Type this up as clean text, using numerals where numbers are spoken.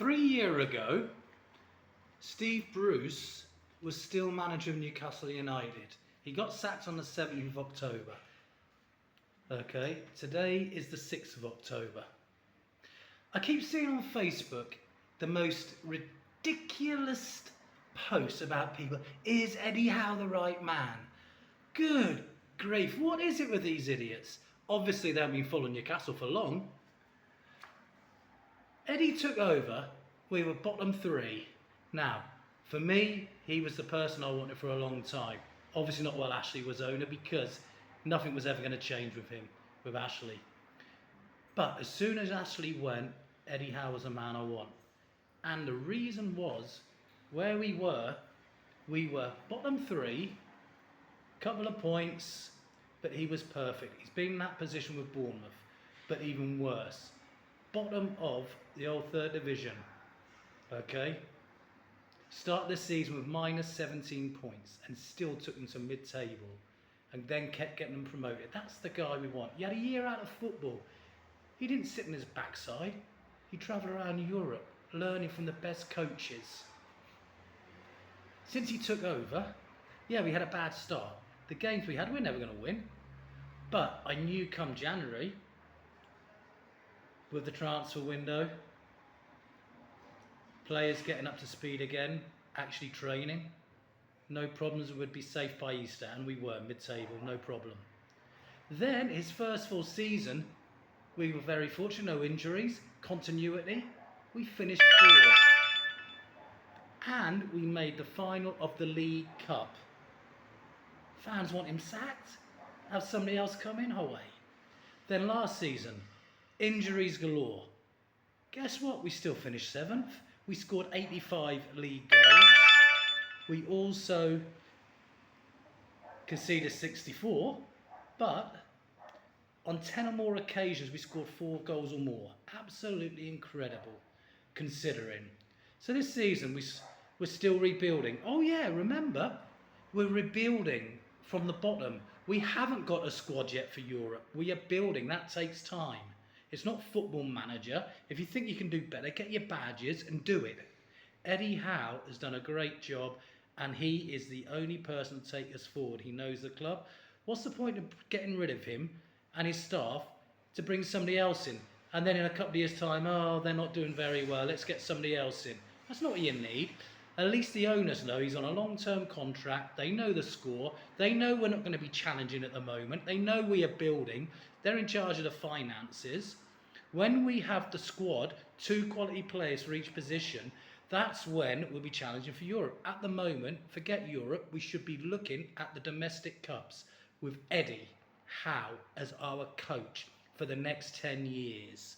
3 years ago, Steve Bruce was still manager of Newcastle United. He got sacked on the 7th of October. Okay, today is the 6th of October. I keep seeing on Facebook the most ridiculous posts about people. Is Eddie Howe the right man? Good grief, what is it with these idiots? Obviously they haven't been following Newcastle for long. Eddie took over, we were bottom 3. Now, for me, he was the person I wanted for a long time. Obviously not while Ashley was owner, because nothing was ever going to change with him, with Ashley. But as soon as Ashley went, Eddie Howe was the man I want. And the reason was, where we were bottom 3, couple of points, but he was perfect. He's been in that position with Bournemouth, but even worse. Bottom of the old 3rd division. Okay? Start this season with minus 17 points and still took them to mid-table and then kept getting them promoted. That's the guy we want. He had a year out of football. He didn't sit in his backside. He travelled around Europe learning from the best coaches. Since he took over, yeah, we had a bad start. The games we had, we're never going to win. But I knew come January, with the transfer window, players getting up to speed again, actually training, no problems, we would be safe by Easter, and we were mid-table, no problem. Then his first full season, we were very fortunate, no injuries, continuity, we finished 4th. And we made the final of the League Cup. Fans want him sacked, have somebody else come in, away. Then last season, injuries galore. Guess what? We still finished 7th. We scored 85 league goals. We also conceded 64, but on 10 or more occasions we scored 4 goals or more. Absolutely incredible, considering. So this season we're still rebuilding. Oh yeah, remember, we're rebuilding from the bottom. We haven't got a squad yet for Europe. We are building. That takes time. It's not Football Manager. If you think you can do better, get your badges and do it. Eddie Howe has done a great job, and he is the only person to take us forward. He knows the club. What's the point of getting rid of him and his staff to bring somebody else in? And then in a couple of years' time, oh, they're not doing very well, let's get somebody else in. That's not what you need. At least the owners know he's on a long-term contract. They know the score. They know we're not going to be challenging at the moment. They know we are building. They're in charge of the finances. When we have the squad, 2 quality players for each position, that's when we'll be challenging for Europe. At the moment, forget Europe. We should be looking at the domestic cups with Eddie Howe as our coach for the next 10 years.